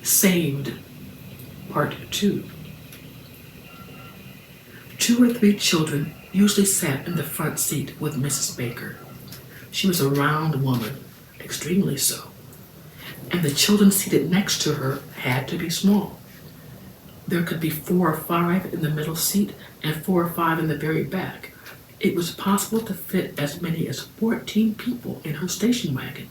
Saved, Part 2. 2 or 3 children usually sat in the front seat with Mrs. Baker. She was a round woman, extremely so, and the children seated next to her had to be small. There could be 4 or 5 in the middle seat and 4 or 5 in the very back. It was possible to fit as many as 14 people in her station wagon.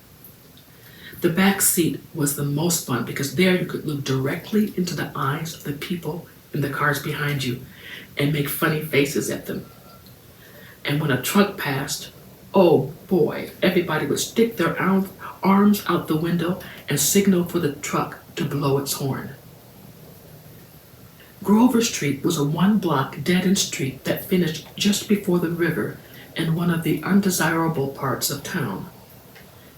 The back seat was the most fun because there you could look directly into the eyes of the people in the cars behind you and make funny faces at them. And when a truck passed, oh boy, everybody would stick their arms out the window and signal for the truck to blow its horn. Grover Street was a 1-block dead-end street that finished just before the river in one of the undesirable parts of town.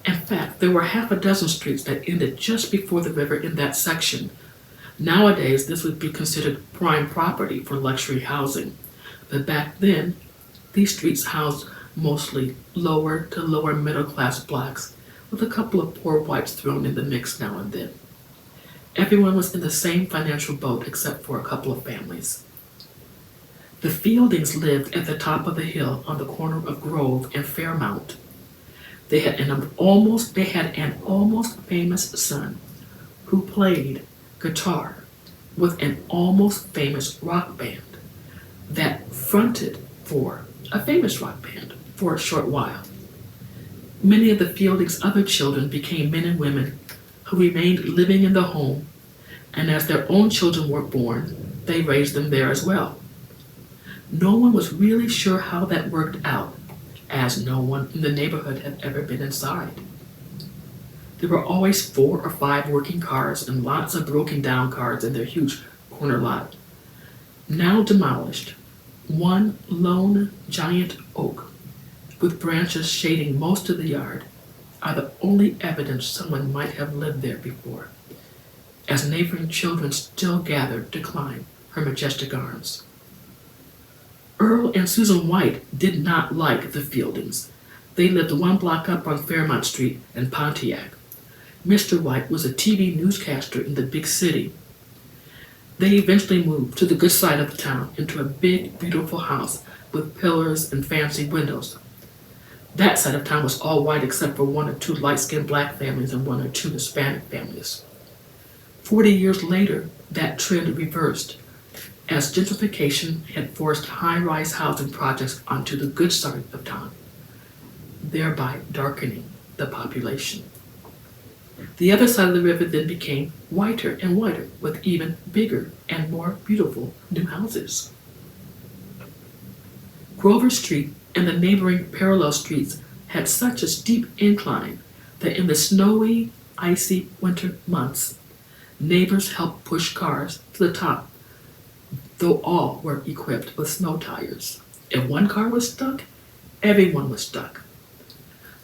In fact, there were half a dozen streets that ended just before the river in that section. Nowadays, this would be considered prime property for luxury housing, but back then, these streets housed mostly lower to lower middle class blacks with a couple of poor whites thrown in the mix now and then. Everyone was in the same financial boat except for a couple of families. The Fieldings lived at the top of the hill on the corner of Grove and Fairmount. They had an almost famous son who played guitar with an almost famous rock band that fronted for a famous rock band for a short while. Many of the Fieldings' other children became men and women who remained living in the home, and as their own children were born, they raised them there as well. No one was really sure how that worked out, as no one in the neighborhood had ever been inside. There were always 4 or 5 working cars and lots of broken down cars in their huge corner lot. Now demolished, one lone giant oak, with branches shading most of the yard, are the only evidence someone might have lived there before, as neighboring children still gathered to climb her majestic arms. Earl and Susan White did not like the Fieldings. They lived 1 block up on Fairmount Street in Pontiac. Mr. White was a TV newscaster in the big city. They eventually moved to the good side of the town into a big, beautiful house with pillars and fancy windows. That side of town was all white except for 1 or 2 light-skinned black families and 1 or 2 Hispanic families. 40 years later, that trend reversed, as gentrification had forced high-rise housing projects onto the good side of town, thereby darkening the population. The other side of the river then became whiter and whiter, with even bigger and more beautiful new houses. Grover Street and the neighboring parallel streets had such a steep incline that in the snowy, icy winter months, neighbors helped push cars to the top, though all were equipped with snow tires. If one car was stuck, everyone was stuck.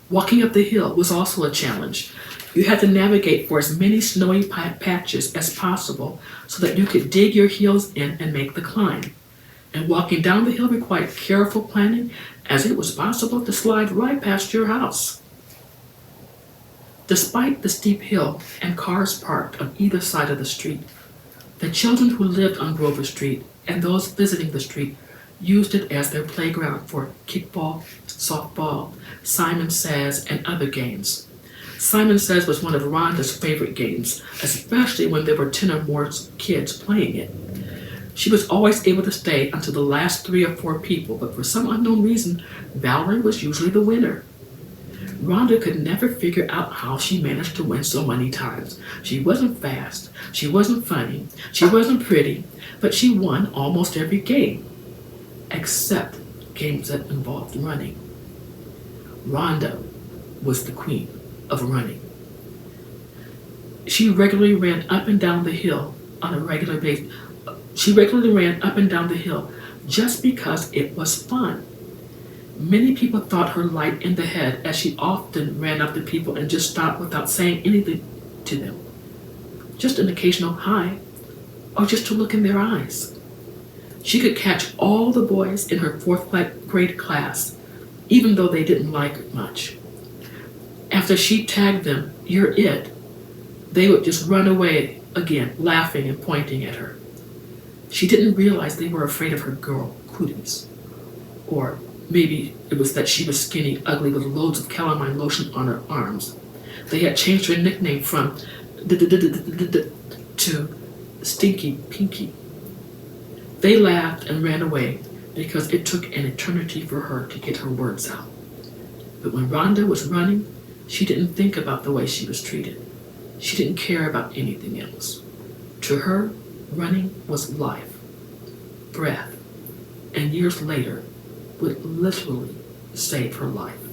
Walking up the hill was also a challenge. You had to navigate for as many snowy patches as possible so that you could dig your heels in and make the climb. And walking down the hill required careful planning, as it was possible to slide right past your house. Despite the steep hill and cars parked on either side of the street, the children who lived on Grover Street and those visiting the street used it as their playground for kickball, softball, Simon Says, and other games. Simon Says was one of Rhonda's favorite games, especially when there were 10 or more kids playing it. She was always able to stay until the last 3 or 4 people, but for some unknown reason, Valerie was usually the winner. Rhonda could never figure out how she managed to win so many times. She wasn't fast, she wasn't funny, she wasn't pretty, but she won almost every game, except games that involved running. Rhonda was the queen of running. She regularly ran up and down the hill on a regular basis. She regularly ran up and down the hill just because it was fun. Many people thought her light in the head, as she often ran up to people and just stopped without saying anything to them. Just an occasional hi, or just to look in their eyes. She could catch all the boys in her 4th grade class, even though they didn't like her much. After she tagged them, "You're it," they would just run away again, laughing and pointing at her. She didn't realize they were afraid of her girl cooties. Or maybe it was that she was skinny, ugly, with loads of calamine lotion on her arms. They had changed her nickname from to Stinky Pinky. They laughed and ran away because it took an eternity for her to get her words out. But when Rhonda was running, she didn't think about the way she was treated. She didn't care about anything else. To her, running was life, breath, and years later would literally save her life.